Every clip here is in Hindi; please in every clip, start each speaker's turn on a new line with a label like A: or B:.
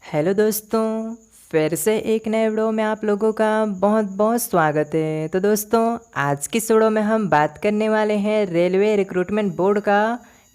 A: हेलो दोस्तों, फिर से एक नए वीडियो में आप लोगों का बहुत बहुत स्वागत है। तो दोस्तों, आज की इस वीडियो में हम बात करने वाले हैं रेलवे रिक्रूटमेंट बोर्ड का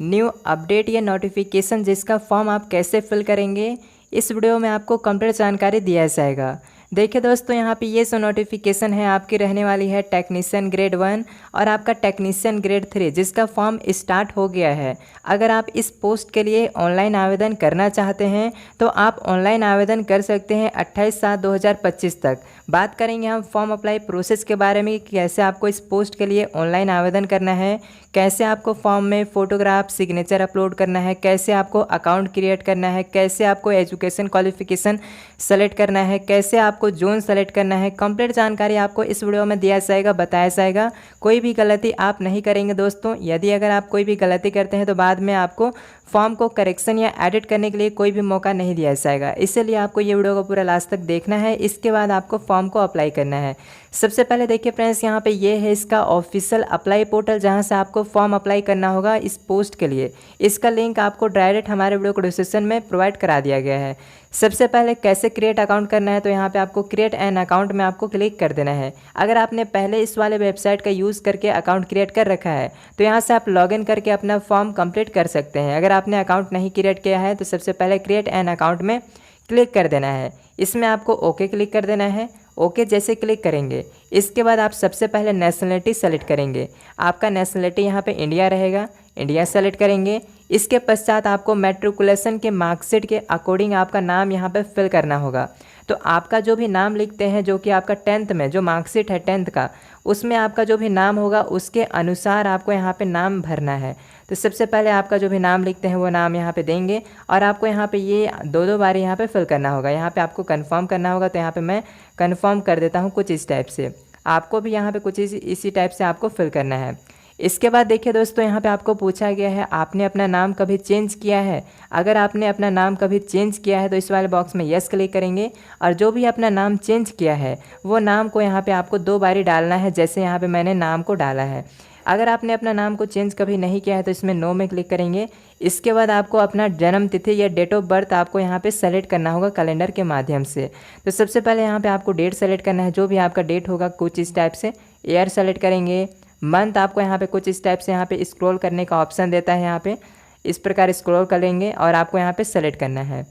A: न्यू अपडेट या नोटिफिकेशन, जिसका फॉर्म आप कैसे फिल करेंगे। इस वीडियो में आपको कंप्लीट जानकारी दिया जाएगा। देखिए दोस्तों, यहाँ पे ये सो नोटिफिकेशन है आपकी रहने वाली है टेक्नीशियन ग्रेड 1 और आपका टेक्नीशियन ग्रेड 3, जिसका फॉर्म स्टार्ट हो गया है। अगर आप इस पोस्ट के लिए ऑनलाइन आवेदन करना चाहते हैं तो आप ऑनलाइन आवेदन कर सकते हैं 28/7/2025 तक। बात करेंगे हम फॉर्म अप्लाई प्रोसेस के बारे में कि कैसे आपको इस पोस्ट के लिए ऑनलाइन आवेदन करना है, कैसे आपको फॉर्म में फ़ोटोग्राफ सिग्नेचर अपलोड करना है, कैसे आपको अकाउंट क्रिएट करना है, कैसे आपको एजुकेशन क्वालिफिकेशन सेलेक्ट करना है, कैसे आपको जोन सेलेक्ट करना है। कंप्लीट जानकारी आपको इस वीडियो में दिया जाएगा, बताया जाएगा। कोई भी गलती आप नहीं करेंगे दोस्तों। यदि अगर आप कोई भी गलती करते हैं तो बाद में आपको फॉर्म को करेक्शन या एडिट करने के लिए कोई भी मौका नहीं दिया जाएगा। इसलिए आपको ये वीडियो को पूरा लास्ट तक देखना है। इसके बाद आपको फॉर्म को अप्लाई करना है। सबसे पहले देखिए फ्रेंड्स, यहाँ पे ये है इसका ऑफिशियल अप्लाई पोर्टल, जहाँ से आपको फॉर्म अप्लाई करना होगा इस पोस्ट के लिए। इसका लिंक आपको डायरेक्ट हमारे वीडियो को डिस्क्रिप्शन में प्रोवाइड करा दिया गया है। सबसे पहले कैसे क्रिएट अकाउंट करना है, तो यहाँ पे आपको क्रिएट एन अकाउंट में आपको क्लिक कर देना है। अगर आपने पहले इस वाले वेबसाइट का यूज़ करके अकाउंट क्रिएट कर रखा है तो यहाँ से आप लॉगिन करके अपना फॉर्म कंप्लीट कर सकते हैं। अगर आपने अकाउंट नहीं क्रिएट किया है तो सबसे पहले क्रिएट एन अकाउंट में क्लिक कर देना है। इसमें आपको ओके क्लिक कर देना है। ओके जैसे क्लिक करेंगे इसके बाद आप सबसे पहले नेशनलिटी सेलेक्ट करेंगे। आपका नेशनलिटी यहाँ पे इंडिया रहेगा, इंडिया सेलेक्ट करेंगे। इसके पश्चात आपको मैट्रिकुलेशन के मार्कशीट के अकॉर्डिंग आपका नाम यहाँ पे फिल करना होगा। तो आपका जो भी नाम लिखते हैं, जो कि आपका 10th में जो मार्कशीट है 10th का, उसमें आपका जो भी नाम होगा उसके अनुसार आपको यहाँ पे नाम भरना है। तो सबसे पहले आपका जो भी नाम लिखते हैं वो नाम यहाँ पे देंगे और आपको यहाँ पे ये दो बार यहाँ पे फिल करना होगा। यहाँ पे आपको कंफर्म करना होगा, तो यहाँ पे मैं कंफर्म कर देता हूँ कुछ इस टाइप से। आपको भी यहाँ पे कुछ इसी टाइप से आपको फिल करना है। इसके बाद देखिए दोस्तों, यहाँ पे आपको पूछा गया है आपने अपना नाम कभी चेंज किया है। अगर आपने अपना नाम कभी चेंज किया है तो इस वाले बॉक्स में यस क्लिक करेंगे और जो भी अपना नाम चेंज किया है वो नाम को यहाँ पे आपको 2 बारी डालना है, जैसे यहाँ पे मैंने नाम को डाला है। अगर आपने अपना नाम को चेंज कभी नहीं किया है तो इसमें नो में क्लिक करेंगे। इसके बाद आपको अपना जन्म तिथि या डेट ऑफ बर्थ आपको यहाँ पे सेलेक्ट करना होगा कैलेंडर के माध्यम से। तो सबसे पहले यहाँ पे आपको डेट सेलेक्ट करना है, जो भी आपका डेट होगा कुछ इस टाइप से। ईयर सेलेक्ट करेंगे। मंथ आपको यहाँ पे कुछ इस टाइप से यहाँ पे स्क्रॉल करने का ऑप्शन देता है, यहाँ पे इस प्रकार स्क्रॉल करेंगे और आपको यहाँ पे सेलेक्ट करना है।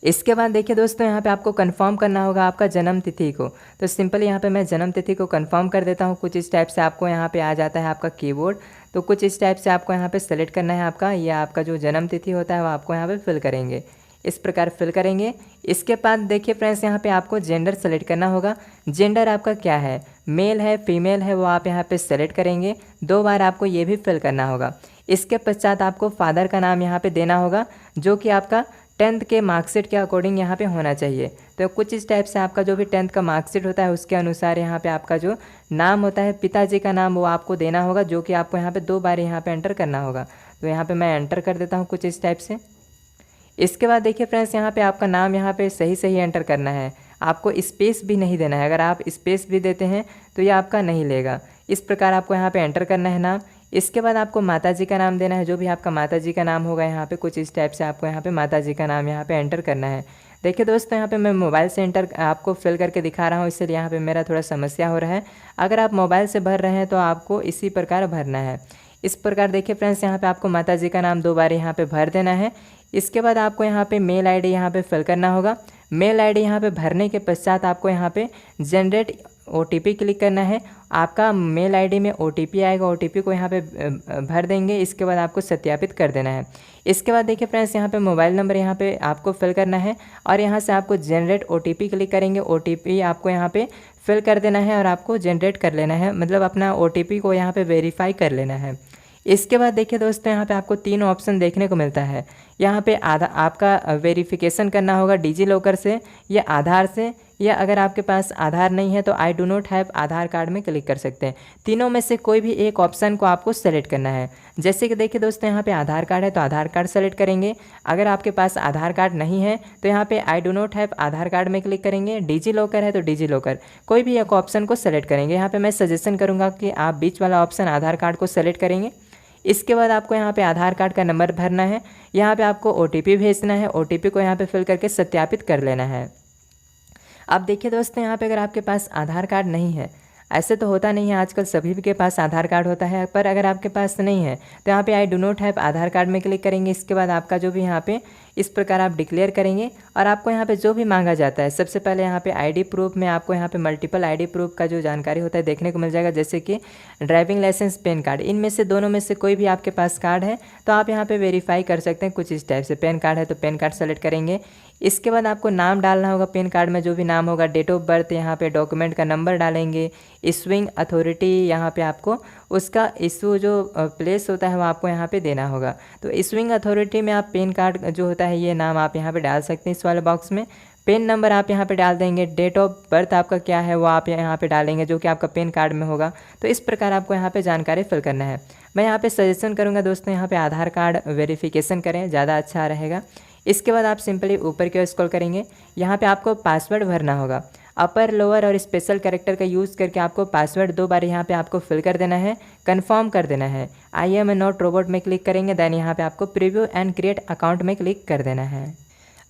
A: इसके बाद देखिए दोस्तों, यहाँ पे आपको कंफर्म करना होगा आपका जन्म तिथि को। तो सिंपली यहाँ पे मैं जन्म तिथि को कंफर्म कर देता हूँ। कुछ इस टाइप से आपको यहाँ पे आ जाता है आपका कीबोर्ड। तो कुछ इस टाइप से आपको यहाँ पे सेलेक्ट करना है आपका, या आपका जो जन्म तिथि होता है वो आपको यहाँ पे फिल करेंगे। इस प्रकार फिल करेंगे। इसके बाद देखिए फ्रेंड्स, यहाँ पे आपको जेंडर सेलेक्ट करना होगा। जेंडर आपका क्या है, मेल है फीमेल है, वो आप यहाँ पे सेलेक्ट करेंगे। 2 बार आपको ये भी फिल करना होगा। इसके पश्चात आपको फादर का नाम यहाँ पे देना होगा, जो कि आपका 10th के मार्कशीट के अकॉर्डिंग यहाँ पे होना चाहिए। तो कुछ इस टाइप से आपका जो भी 10th का मार्कशीट होता है उसके अनुसार यहाँ पे आपका जो नाम होता है पिताजी का नाम वो आपको देना होगा, जो कि आपको यहाँ पे 2 बार यहाँ पे एंटर करना होगा। तो यहाँ पे मैं एंटर कर देता हूँ कुछ इस टाइप से। इसके बाद देखिए फ्रेंड्स, यहाँ पे आपका नाम यहाँ पे सही सही एंटर करना है। आपको स्पेस भी नहीं देना है। अगर आप स्पेस भी देते हैं तो ये आपका नहीं लेगा। इस प्रकार आपको यहाँ पे एंटर करना है नाम। इसके बाद आपको माताजी का नाम देना है, जो भी आपका माताजी का नाम होगा यहाँ पे कुछ इस टाइप से आपको यहाँ पे माताजी का नाम यहाँ पे एंटर करना है। देखिए दोस्तों, यहाँ पे मैं मोबाइल से एंटर आपको फिल करके दिखा रहा हूँ, इसलिए यहाँ पे मेरा थोड़ा समस्या हो रहा है। अगर आप मोबाइल से भर रहे हैं तो आपको इसी प्रकार भरना है। इस प्रकार देखिए फ्रेंड्स, यहाँ पे आपको माताजी का नाम 2 बार यहाँ पे भर देना है। इसके बाद आपको यहाँ पे मेल आईडी यहाँ पे फिल करना होगा। मेल आईडी यहाँ पे भरने के पश्चात आपको यहाँ पे जनरेट ओटीपी क्लिक करना है। आपका मेल आईडी में ओटीपी आएगा, ओटीपी को यहाँ पे भर देंगे। इसके बाद आपको सत्यापित कर देना है। इसके बाद देखिए फ्रेंड्स, यहाँ पे मोबाइल नंबर यहाँ पे आपको फिल करना है और यहाँ से आपको जनरेट ओटीपी क्लिक करेंगे। ओटीपी आपको यहाँ पे फिल कर देना है और आपको जनरेट कर लेना है, मतलब अपना ओटीपी को यहाँ पे वेरीफाई कर लेना है। इसके बाद देखिए दोस्तों, यहाँ पे आपको 3 ऑप्शन देखने को मिलता है। यहाँ पे आपका वेरिफिकेशन करना होगा डिजी लॉकर से या आधार से, या अगर आपके पास आधार नहीं है तो I do not have Aadhaar card में क्लिक कर सकते हैं। तीनों में से कोई भी एक ऑप्शन को आपको सेलेक्ट करना है। जैसे कि देखिए दोस्तों, यहाँ पे आधार कार्ड है तो आधार कार्ड सेलेक्ट करेंगे। अगर आपके पास आधार कार्ड नहीं है तो यहाँ पे I do not have Aadhaar card में क्लिक करेंगे। डिजी लॉकर है तो डिजी लॉकर, कोई भी एक ऑप्शन को सेलेक्ट करेंगे। यहाँ पे मैं सजेशन करूँगा कि आप बीच वाला ऑप्शन आधार कार्ड को सेलेक्ट करेंगे। इसके बाद आपको यहाँ पे आधार कार्ड का नंबर भरना है, यहाँ पे आपको OTP भेजना है, OTP को यहाँ पे फिल करके सत्यापित कर लेना है। अब देखिए दोस्तों, यहाँ पे अगर आपके पास आधार कार्ड नहीं है, ऐसे तो होता नहीं है, आजकल सभी के पास आधार कार्ड होता है, पर अगर आपके पास नहीं है तो यहाँ पे I do not have Aadhaar card में क्लिक करेंगे। इसके बाद आपका जो भी यहाँ पे इस प्रकार आप डिक्लेयर करेंगे और आपको यहाँ पे जो भी मांगा जाता है, सबसे पहले यहाँ पे आईडी प्रूफ में आपको यहाँ पे मल्टीपल आईडी प्रूफ का जो जानकारी होता है देखने को मिल जाएगा, जैसे कि ड्राइविंग लाइसेंस, पैन कार्ड, इनमें से दोनों में से कोई भी आपके पास कार्ड है तो आप यहाँ पे वेरीफाई कर सकते हैं कुछ इस टाइप से। पैन कार्ड है तो पैन कार्ड सेलेक्ट करेंगे। इसके बाद आपको नाम डालना होगा, पैन कार्ड में जो भी नाम होगा, डेट ऑफ बर्थ, यहाँ पे डॉक्यूमेंट का नंबर डालेंगे, इशूइंग अथॉरिटी, यहाँ पे आपको उसका इशू जो प्लेस होता है वो आपको यहाँ पे देना होगा। तो इशूइंग अथॉरिटी में आप पैन कार्ड जो होता है ये नाम आप यहाँ पे डाल सकते हैं इस वाले बॉक्स में। पेन नंबर आप यहाँ पे डाल देंगे, डेट ऑफ बर्थ आपका क्या है वो आप यहाँ पे डालेंगे जो कि आपका पैन कार्ड में होगा। तो इस प्रकार आपको यहाँ पे जानकारी फिल करना है। मैं यहाँ पे सजेशन करूँगा दोस्तों, यहाँ पे आधार कार्ड वेरिफिकेशन करें, ज़्यादा अच्छा रहेगा। इसके बाद आप सिंपली ऊपर की ओर स्क्रॉल करेंगे, यहाँ पे आपको पासवर्ड भरना होगा। अपर, लोअर और स्पेशल कैरेक्टर का यूज़ करके आपको पासवर्ड 2 बार यहाँ पे आपको फिल कर देना है, कंफर्म कर देना है। आई एम नॉट रोबोट में क्लिक करेंगे, देन यहाँ पे आपको प्रीव्यू एंड क्रिएट अकाउंट में क्लिक कर देना है।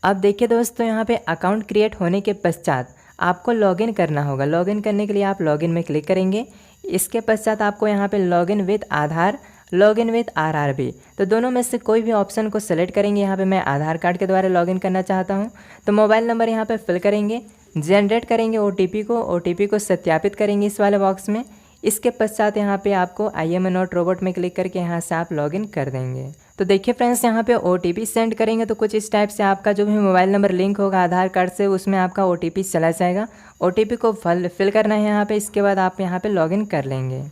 A: अब देखिए दोस्तों, यहाँ पे अकाउंट क्रिएट होने के पश्चात आपको लॉगिन करना होगा। लॉगिन करने के लिए आप लॉगिन में क्लिक करेंगे। इसके पश्चात आपको यहाँ पे login with Aadhaar, login with RRB, तो दोनों में से कोई भी ऑप्शन को सेलेक्ट करेंगे। यहाँ पे मैं आधार कार्ड के द्वारा लॉगिन करना चाहता हूँ, तो मोबाइल नंबर यहाँ पे फिल करेंगे, जनरेट करेंगे OTP को सत्यापित करेंगे इस वाले बॉक्स में। इसके पश्चात यहाँ पे आपको आई एम नॉट रोबोट में क्लिक करके यहाँ से आप लॉगिन कर देंगे। तो देखिए फ्रेंड्स, यहाँ पे OTP सेंड करेंगे तो कुछ इस टाइप से आपका जो भी मोबाइल नंबर लिंक होगा आधार कार्ड से उसमें आपका OTP चला जाएगा। OTP को फिल करना है यहाँ पे। इसके बाद आप यहाँ पे लॉगिन कर लेंगे।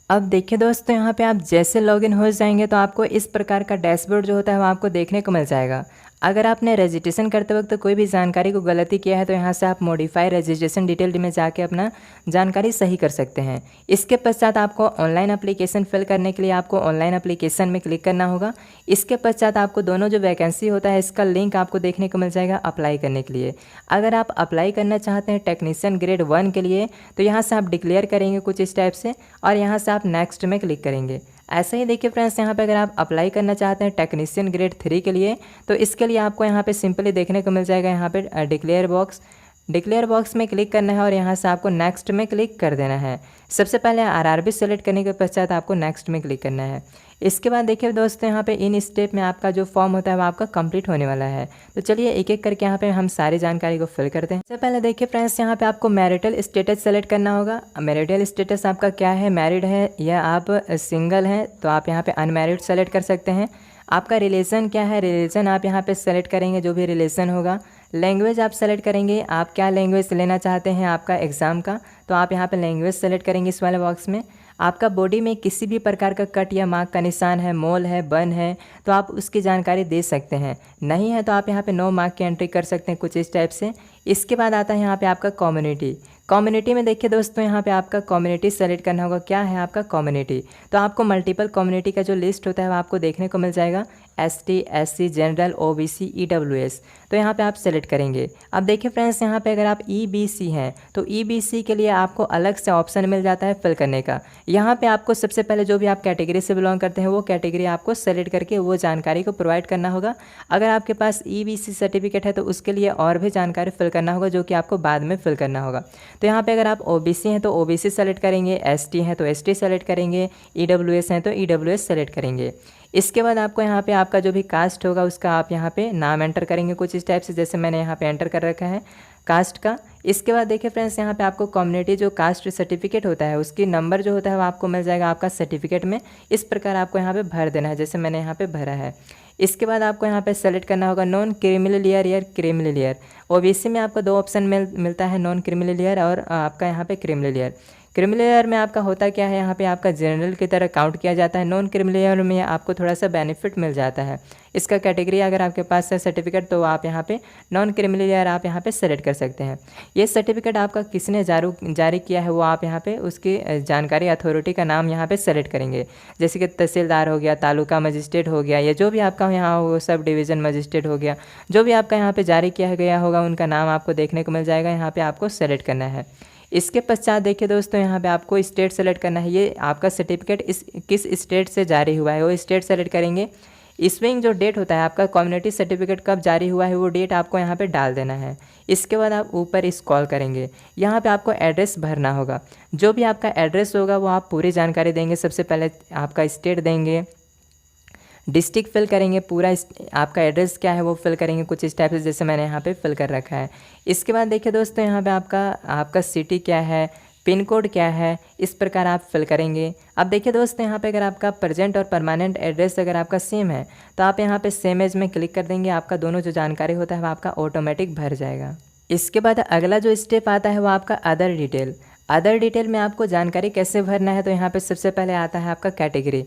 A: अब देखिए दोस्तों, यहाँ पे आप जैसे लॉगिन हो जाएंगे तो आपको इस प्रकार का डैशबोर्ड जो होता है वो आपको देखने को मिल जाएगा। अगर आपने रजिस्ट्रेशन करते वक्त कोई भी जानकारी को गलती किया है तो यहाँ से आप मॉडिफाई रजिस्ट्रेशन डिटेल में जाके अपना जानकारी सही कर सकते हैं। इसके पश्चात आपको ऑनलाइन एप्लीकेशन फिल करने के लिए आपको ऑनलाइन एप्लीकेशन में क्लिक करना होगा। इसके पश्चात आपको दोनों जो वैकेंसी होता है इसका लिंक आपको देखने को मिल जाएगा अप्लाई करने के लिए। अगर आप अप्लाई करना चाहते हैं टेक्नीशियन ग्रेड 1 के लिए तो यहाँ से आप डिक्लेयर करेंगे कुछ इस टाइप से और यहाँ से आप नेक्स्ट में क्लिक करेंगे। ऐसे ही देखिए फ्रेंड्स, यहाँ पे अगर आप अप्लाई करना चाहते हैं टेक्नीशियन ग्रेड 3 के लिए तो इसके लिए आपको यहाँ पे सिंपली देखने को मिल जाएगा यहाँ पे डिक्लेयर बॉक्स में क्लिक करना है और यहाँ से आपको नेक्स्ट में क्लिक कर देना है। सबसे पहले RRB सेलेक्ट करने के पश्चात आपको नेक्स्ट में क्लिक करना है। इसके बाद देखिए दोस्तों, यहाँ पे इन स्टेप में आपका जो फॉर्म होता है वो आपका कंप्लीट होने वाला है। तो चलिए एक एक करके यहाँ पे हम सारी जानकारी को फिल करते हैं। सबसे पहले देखिए फ्रेंड्स, यहाँ पे आपको मैरिटल स्टेटस सेलेक्ट करना होगा। मैरिटल स्टेटस आपका क्या है, मैरिड है या आप सिंगल हैं, तो आप यहाँ पे अनमैरिड सेलेक्ट कर सकते हैं। आपका रिलेशन क्या है, रिलेशन आप यहाँ पे सेलेक्ट करेंगे जो भी रिलेशन होगा। लैंग्वेज आप सेलेक्ट करेंगे, आप क्या लैंग्वेज लेना चाहते हैं आपका एग्ज़ाम का, तो आप यहाँ पे लैंग्वेज सेलेक्ट करेंगे इस वाले बॉक्स में। आपका बॉडी में किसी भी प्रकार का कट या मार्क का निशान है, मोल है, बर्न है, तो आप उसकी जानकारी दे सकते हैं। नहीं है तो आप यहाँ पे नो मार्क की एंट्री कर सकते हैं कुछ इस टाइप से। इसके बाद आता है यहाँ पे आपका कम्युनिटी में देखिए दोस्तों, यहाँ पे आपका कम्युनिटी सेलेक्ट करना होगा। क्या है आपका कम्युनिटी, तो आपको मल्टीपल कम्युनिटी का जो लिस्ट होता है वो आपको देखने को मिल जाएगा, ST, SC, general, OBC, EWS, तो यहाँ पे आप सेलेक्ट करेंगे। अब देखिए फ्रेंड्स, यहाँ पे अगर आप EBC हैं तो EBC के लिए आपको अलग से ऑप्शन मिल जाता है फिल करने का। यहाँ पे आपको सबसे पहले जो भी आप कैटेगरी से बिलोंग करते हैं वो कैटेगरी आपको सेलेक्ट करके वो जानकारी को प्रोवाइड करना होगा। अगर आपके पास EBC सर्टिफिकेट है तो उसके लिए और भी जानकारी फिल करना होगा जो कि आपको बाद में फिल करना होगा। तो यहाँ पे अगर आप OBC हैं तो OBC सेलेक्ट करेंगे, ST हैं तो ST सेलेक्ट करेंगे, EWS हैं तो EWS सेलेक्ट करेंगे। इसके बाद आपको यहाँ पे आपका जो भी कास्ट होगा उसका आप यहाँ पे नाम एंटर करेंगे कुछ इस टाइप से, जैसे मैंने यहाँ पे एंटर कर रखा है कास्ट का। इसके बाद देखिए फ्रेंड्स, यहाँ पे आपको कम्युनिटी जो कास्ट सर्टिफिकेट होता है उसकी नंबर जो होता है वो आपको मिल जाएगा आपका सर्टिफिकेट में। इस प्रकार आपको यहाँ पे भर देना है जैसे मैंने यहाँ पे भरा है। इसके बाद आपको यहाँ पे सेलेक्ट करना होगा नॉन क्रिमिनल ईयर या क्रिमिनल ईयर। OBC में आपको 2 ऑप्शन मिलता है, नॉन क्रिमिनल ईयर और आपका यहाँ पे क्रिमिनल ईयर। क्रिमिनल ईयर में आपका होता क्या है, यहाँ पे आपका जनरल की तरह काउंट किया जाता है। नॉन क्रिमिनल ईयर में आपको थोड़ा सा बेनिफिट मिल जाता है। इसका कैटेगरी अगर आपके पास है सर्टिफिकेट तो आप यहाँ पे नॉन क्रिमिनल ईयर आप यहाँ पे सेलेक्ट कर सकते हैं। ये सर्टिफिकेट आपका किसने जारी किया है वो आप यहाँ पे उसकी जानकारी अथॉरिटी का नाम यहाँ पे सेलेक्ट करेंगे, जैसे कि तहसीलदार हो गया, तालुका मजिस्ट्रेट हो गया, या जो भी आपका यहाँ हो, सब डिवीज़न मजिस्ट्रेट हो गया, जो भी आपका यहाँ पे जारी किया गया होगा उनका नाम आपको देखने को मिल जाएगा। यहाँ पे आपको सेलेक्ट करना है। इसके पश्चात देखिए दोस्तों यहाँ पे आपको स्टेट सेलेक्ट करना है, ये आपका सर्टिफिकेट किस स्टेट से जारी हुआ है वो स्टेट सेलेक्ट करेंगे। इशूइंग जो डेट होता है आपका कम्युनिटी सर्टिफिकेट कब जारी हुआ है वो डेट आपको यहाँ पे डाल देना है। इसके बाद आप ऊपर स्क्रॉल करेंगे, यहाँ पे आपको एड्रेस भरना होगा। जो भी आपका एड्रेस होगा वो आप पूरी जानकारी देंगे। सबसे पहले आपका स्टेट देंगे, डिस्ट्रिक्ट फिल करेंगे, पूरा आपका एड्रेस क्या है वो फिल करेंगे कुछ इस टाइप से जैसे मैंने यहाँ पे फिल कर रखा है। इसके बाद देखिए दोस्तों यहाँ पे आपका सिटी क्या है, पिन कोड क्या है, इस प्रकार आप फिल करेंगे। अब देखिए दोस्तों यहाँ पे अगर आपका प्रेजेंट और परमानेंट एड्रेस अगर आपका सेम है तो आप यहाँ पे सेम एज में क्लिक कर देंगे। आपका दोनों जो जानकारी होता है वो आपका ऑटोमेटिक भर जाएगा। इसके बाद अगला जो स्टेप आता है वो आपका अदर डिटेल। अदर डिटेल में आपको जानकारी कैसे भरना है तो यहाँ पे सबसे पहले आता है आपका कैटेगरी।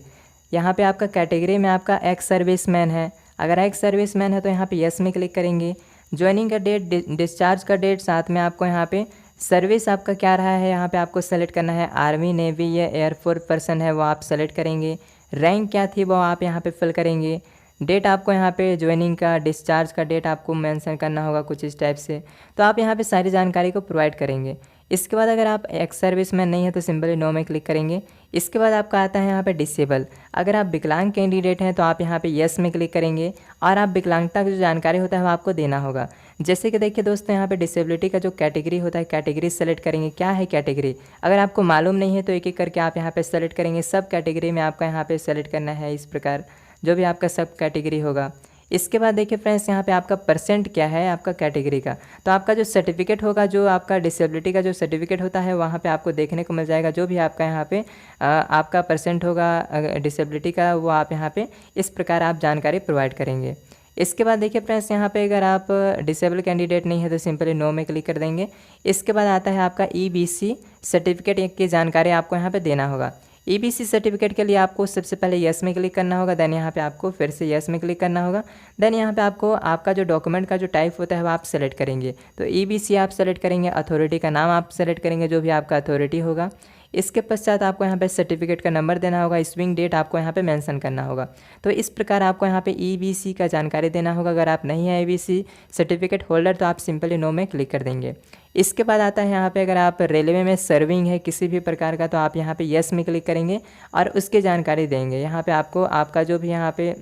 A: यहाँ पे आपका कैटेगरी में आपका एक्स सर्विसमैन है, अगर एक्स सर्विसमैन है तो यहाँ पे यस में क्लिक करेंगे। ज्वाइनिंग का डेट, डिस्चार्ज का डेट, साथ में आपको यहाँ पे सर्विस आपका क्या रहा है यहाँ पे आपको सेलेक्ट करना है। आर्मी, नेवी या एयरफोर्स पर्सन है वो आप सेलेक्ट करेंगे। रैंक क्या थी वो आप यहाँ पे फिल करेंगे। डेट आपको यहाँ पे ज्वाइनिंग का, डिस्चार्ज का डेट आपको मेंशन करना होगा कुछ इस टाइप से। तो आप यहाँ पे सारी जानकारी को प्रोवाइड करेंगे। इसके बाद अगर आप एक्स सर्विस में नहीं है तो सिंपली नो में क्लिक करेंगे। इसके बाद आपका आता है यहाँ पे डिसेबल। अगर आप विकलांग कैंडिडेट हैं तो आप यहाँ पे यस में क्लिक करेंगे और आप विकलांगता की जो जानकारी होता है वो आपको देना होगा। जैसे कि देखिए दोस्तों यहाँ पे डिसेबिलिटी का जो कैटेगरी होता है, कैटेगरी सेलेक्ट करेंगे। क्या है कैटेगरी, अगर आपको मालूम नहीं है तो एक एक करके आप यहाँ पे सेलेक्ट करेंगे। सब कैटेगरी में आपका यहाँ पे सेलेक्ट करना है इस प्रकार जो भी आपका सब कैटेगरी होगा। इसके बाद देखिए फ्रेंड्स यहाँ पे आपका परसेंट क्या है आपका कैटेगरी का, तो आपका जो सर्टिफिकेट होगा, जो आपका डिसेबिलिटी का जो सर्टिफिकेट होता है वहाँ पे आपको देखने को मिल जाएगा। जो भी आपका यहाँ पे आपका परसेंट होगा डिसेबिलिटी का वो आप यहाँ पे इस प्रकार आप जानकारी प्रोवाइड करेंगे। इसके बाद देखिए फ्रेंड्स यहाँ पे अगर आप डिसेबल कैंडिडेट नहीं है तो सिंपली नो में क्लिक कर देंगे। इसके बाद आता है आपका EBC सर्टिफिकेट की जानकारी आपको यहाँ पे देना होगा। EBC सर्टिफिकेट के लिए आपको सबसे पहले यस में क्लिक करना होगा, देन यहाँ पे आपको फिर से यस में क्लिक करना होगा। देन यहाँ पे आपको आपका जो डॉक्यूमेंट का जो टाइप होता है वो आप सेलेक्ट करेंगे। तो EBC आप सेलेक्ट करेंगे, अथॉरिटी का नाम आप सेलेक्ट करेंगे जो भी आपका अथॉरिटी होगा। इसके पश्चात आपको यहाँ पे सर्टिफिकेट का नंबर देना होगा, इशूइंग डेट आपको यहाँ पे मेंशन करना होगा। तो इस प्रकार आपको यहाँ पे EBC का जानकारी देना होगा। अगर आप नहीं है EBC सर्टिफिकेट होल्डर तो आप सिंपली नो में क्लिक कर देंगे। इसके बाद आता है यहाँ पे अगर आप रेलवे में सर्विंग है किसी भी प्रकार का तो आप यहाँ पे यस में क्लिक करेंगे और उसकी जानकारी देंगे। यहाँ पे आपको आपका जो भी यहाँ पे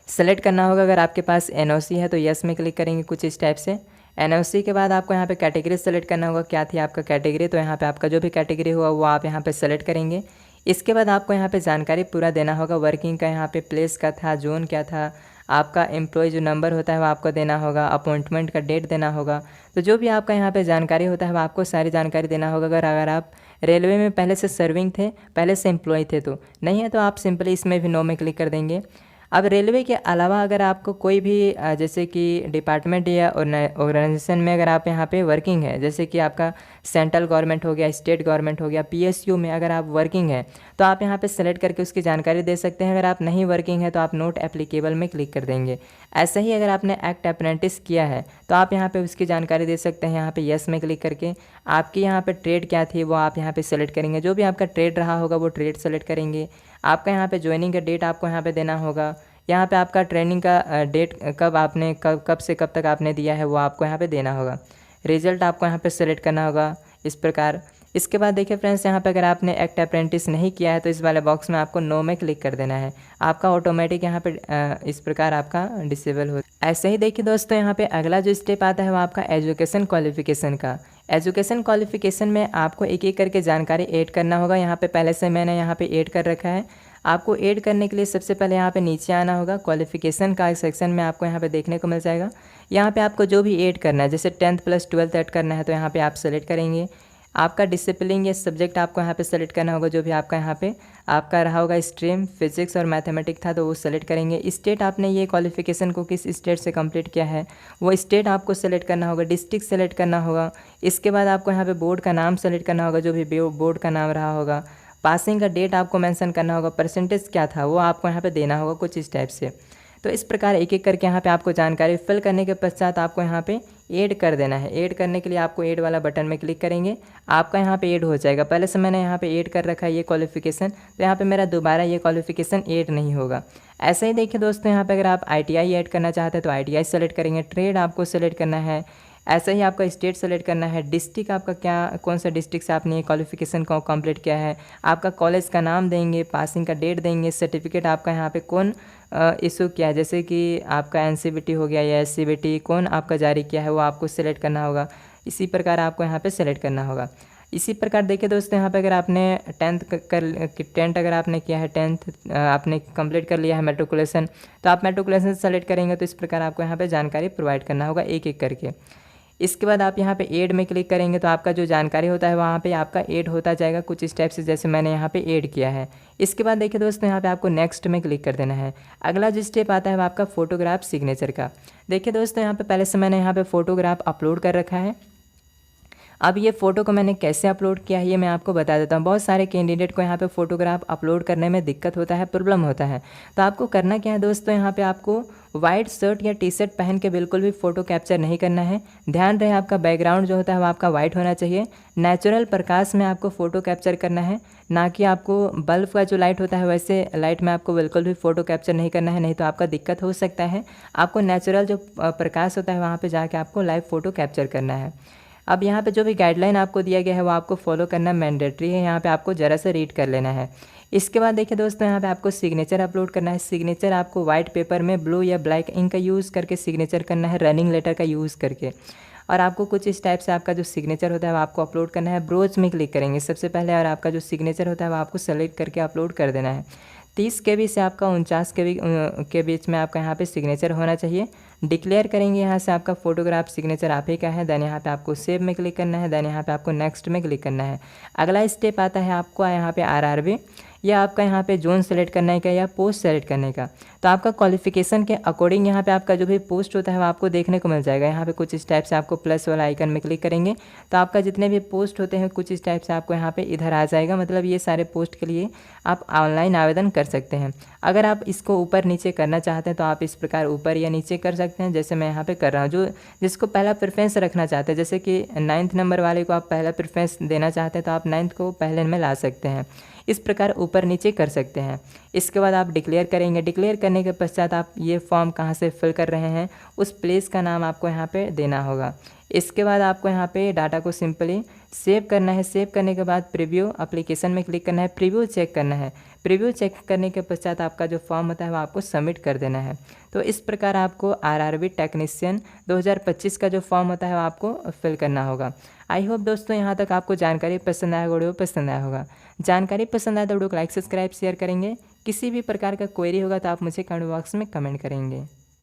A: सेलेक्ट करना होगा। अगर आपके पास NOC है तो यस में क्लिक करेंगे कुछ इस टाइप से। NOC के बाद आपको यहाँ पे कैटेगरी सेलेक्ट करना होगा, क्या थी आपका कैटेगरी, तो यहाँ पे आपका जो भी कैटेगरी हुआ वो आप यहाँ पे सेलेक्ट करेंगे। इसके बाद आपको यहाँ पे जानकारी पूरा देना होगा। वर्किंग का यहाँ पे प्लेस का था, जोन क्या था, आपका एम्प्लॉय जो नंबर होता है वो आपको देना होगा, अपॉइंटमेंट का डेट देना होगा। तो जो भी आपका यहाँ पे जानकारी होता है वो आपको सारी जानकारी देना होगा। अगर आप रेलवे में पहले से सर्विंग थे, पहले से एम्प्लॉय थे तो नहीं है तो आप सिंपली इसमें भी नो में क्लिक कर देंगे। अब रेलवे के अलावा अगर आपको कोई भी जैसे कि डिपार्टमेंट या ऑर्गेनाइजेशन में अगर आप यहाँ पे वर्किंग है, जैसे कि आपका सेंट्रल गवर्नमेंट हो गया, स्टेट गवर्नमेंट हो गया, PSU में अगर आप वर्किंग है तो आप यहाँ पे सेलेक्ट करके उसकी जानकारी दे सकते हैं। अगर आप नहीं वर्किंग है तो आप नोट एप्लीकेबल में क्लिक कर देंगे। ऐसे ही अगर आपने एक्ट अप्रेंटिस किया है तो आप यहाँ पे उसकी जानकारी दे सकते हैं। यहाँ पे यस में क्लिक करके आपकी यहाँ पे ट्रेड क्या थी वो आप यहाँ पे सेलेक्ट करेंगे। जो भी आपका ट्रेड रहा होगा वो ट्रेड सेलेक्ट करेंगे। आपका यहाँ पे ज्वाइनिंग का डेट आपको यहाँ पे देना होगा। यहाँ पे आपका ट्रेनिंग का डेट कब से कब तक आपने दिया है वो आपको यहाँ पे देना होगा। रिजल्ट आपको यहाँ पे सेलेक्ट करना होगा इस प्रकार। इसके बाद देखिए फ्रेंड्स यहाँ पे अगर आपने एक्ट अप्रेंटिस नहीं किया है तो इस वाले बॉक्स में आपको नो में क्लिक कर देना है। आपका ऑटोमेटिक यहाँ पे इस प्रकार आपका डिसेबल हो। ऐसे ही देखिए दोस्तों यहाँ पे अगला जो स्टेप आता है वो आपका एजुकेशन क्वालिफिकेशन का। एजुकेशन क्वालिफिकेशन में आपको एक एक करके जानकारी ऐड करना होगा। यहाँ पे पहले से मैंने यहाँ पे ऐड कर रखा है। आपको ऐड करने के लिए सबसे पहले यहाँ पे नीचे आना होगा। क्वालिफिकेशन का सेक्शन में आपको यहाँ पे देखने को मिल जाएगा। यहाँ पे आपको जो भी ऐड करना है, जैसे 10th + 12th ऐड करना है तो यहाँ पे आप सेलेक्ट करेंगे। आपका डिसिप्लिन या सब्जेक्ट आपको यहाँ पे सेलेक्ट करना होगा। जो भी आपका यहाँ पे आपका रहा होगा, स्ट्रीम फिजिक्स और मैथमेटिक्स था तो वो सेलेक्ट करेंगे। स्टेट आपने ये क्वालिफिकेशन को किस स्टेट से कंप्लीट किया है वो स्टेट आपको सेलेक्ट करना होगा। डिस्ट्रिक्ट सेलेक्ट करना होगा। इसके बाद आपको यहाँ पे बोर्ड का नाम सेलेक्ट करना होगा, जो भी बोर्ड का नाम रहा होगा। पासिंग का डेट आपको मेंशन करना होगा। परसेंटेज क्या था वो आपको यहाँ पे देना होगा कुछ इस टाइप से। तो इस प्रकार एक एक करके यहाँ पे आपको जानकारी फिल करने के पश्चात आपको यहाँ पे ऐड कर देना है। ऐड करने के लिए आपको ऐड वाला बटन में क्लिक करेंगे, आपका यहाँ पे ऐड हो जाएगा। पहले से मैंने यहाँ पे ऐड कर रखा है ये क्वालिफिकेशन, तो यहाँ पे मेरा दोबारा ये क्वालिफिकेशन ऐड नहीं होगा। ऐसे ही देखिए दोस्तों यहाँ पे अगर आप ITI ऐड करना चाहते हैं तो ITI सेलेक्ट करेंगे। ट्रेड आपको सेलेक्ट करना है। ऐसा ही आपका स्टेट सेलेक्ट करना है, डिस्ट्रिक्ट आपका क्या, कौन सा डिस्ट्रिक्ट से आपने क्वालिफिकेशन को कंप्लीट किया है, आपका कॉलेज का नाम देंगे, पासिंग का डेट देंगे, सर्टिफिकेट आपका यहाँ पे कौन इशू किया है, जैसे कि आपका एनसीवीटी हो गया या एससीवीटी कौन आपका जारी किया है वो आपको सेलेक्ट करना होगा। इसी प्रकार आपको यहाँ पे सेलेक्ट करना होगा। इसी प्रकार देखिए दोस्तों, यहाँ पे अगर आपने टेंथ अगर आपने किया है, टेंथ आपने कंप्लीट कर लिया है मेट्रिकुलेशन, तो आप मेट्रिकुलेशन सेलेक्ट करेंगे तो इस प्रकार आपको यहाँ पे जानकारी प्रोवाइड करना होगा एक एक करके। इसके बाद आप यहाँ पे ऐड में क्लिक करेंगे तो आपका जो जानकारी होता है वहाँ पे आपका ऐड होता जाएगा कुछ स्टेप से, जैसे मैंने यहाँ पे ऐड किया है। इसके बाद देखिए दोस्तों, यहाँ पे आपको नेक्स्ट में क्लिक कर देना है। अगला जो स्टेप आता है वो आपका फोटोग्राफ सिग्नेचर का। देखिए दोस्तों, यहाँ पे पहले से मैंने यहाँ पे फोटोग्राफ अपलोड कर रखा है। अब ये फ़ोटो को मैंने कैसे अपलोड किया है ये मैं आपको बता देता हूँ। बहुत सारे कैंडिडेट को यहाँ पे फ़ोटोग्राफ अपलोड करने में दिक्कत होता है, प्रॉब्लम होता है। तो आपको करना क्या है दोस्तों, यहाँ पे आपको वाइट शर्ट या टी शर्ट पहन के बिल्कुल भी फ़ोटो कैप्चर नहीं करना है। ध्यान रहे आपका बैकग्राउंड जो होता है वो आपका वाइट होना चाहिए। नेचुरल प्रकाश में आपको फ़ोटो कैप्चर करना है, ना कि आपको बल्ब का जो लाइट होता है वैसे लाइट में आपको बिल्कुल भी फ़ोटो कैप्चर नहीं करना है, नहीं तो आपका दिक्कत हो सकता है। आपको नेचुरल जो प्रकाश होता है वहाँ पर जाके आपको लाइव फ़ोटो कैप्चर करना है। अब यहाँ पे जो भी गाइडलाइन आपको दिया गया है वो आपको फॉलो करना मैंडेटरी है, यहाँ पे आपको ज़रा सा रीड कर लेना है। इसके बाद देखिए दोस्तों, यहाँ पे आपको सिग्नेचर अपलोड करना है। सिग्नेचर आपको वाइट पेपर में ब्लू या ब्लैक इंक का यूज़ करके सिग्नेचर करना है, रनिंग लेटर का यूज़ करके। और आपको कुछ इस टाइप से आपका जो सिग्नेचर होता है वो आपको अपलोड करना है। ब्रोज में क्लिक करेंगे सबसे पहले और आपका जो सिग्नेचर होता है वो आपको सेलेक्ट करके अपलोड कर देना है। 30 KB से आपका 49 KB के बीच में आपका यहाँ पे सिग्नेचर होना चाहिए। डिक्लेयर करेंगे यहाँ से आपका फोटोग्राफ सिग्नेचर आप ही का है। देन यहाँ पे आपको सेव में क्लिक करना है। देन यहाँ पे आपको नेक्स्ट में क्लिक करना है। अगला स्टेप आता है आपको यहाँ पे RRB, या आपका यहाँ पे जोन सेलेक्ट करने का या पोस्ट सेलेक्ट करने का। तो आपका क्वालिफिकेशन के अकॉर्डिंग यहाँ पे आपका जो भी पोस्ट होता है वो आपको देखने को मिल जाएगा। यहाँ पे कुछ इस टाइप से आपको प्लस वाला आइकन में क्लिक करेंगे तो आपका जितने भी पोस्ट होते हैं कुछ इस टाइप से आपको यहाँ पे इधर आ जाएगा। मतलब ये सारे पोस्ट के लिए आप ऑनलाइन आवेदन कर सकते हैं। अगर आप इसको ऊपर नीचे करना चाहते हैं तो आप इस प्रकार ऊपर या नीचे कर सकते हैं, जैसे मैं यहाँ पे कर रहा हूँ। जो जिसको पहला प्रेफरेंस रखना चाहते हैं, जैसे कि 9th नंबर वाले को आप पहला प्रेफरेंस देना चाहते हैं तो आप 9th को पहले में ला सकते हैं। इस प्रकार ऊपर नीचे कर सकते हैं। इसके बाद आप डिक्लेयर करेंगे। डिक्लेयर करने के पश्चात आप ये फॉर्म कहाँ से फिल कर रहे हैं उस प्लेस का नाम आपको यहाँ पे देना होगा। इसके बाद आपको यहाँ पे डाटा को सिंपली सेव करना है। सेव करने के बाद प्रीव्यू एप्लीकेशन में क्लिक करना है, प्रीव्यू चेक करना है। प्रीव्यू चेक करने के पश्चात आपका जो फॉर्म होता है वो आपको सबमिट कर देना है। तो इस प्रकार आपको RRB टेक्नीशियन 2025 का जो फॉर्म होता है वो आपको फिल करना होगा। आई होप दोस्तों यहाँ तक आपको जानकारी पसंद आया, वीडियो पसंद आया होगा। जानकारी पसंद आया तो वीडियो को लाइक सब्सक्राइब शेयर करेंगे। किसी भी प्रकार का क्वेरी होगा तो आप मुझे कमेंट बॉक्स में कमेंट करेंगे।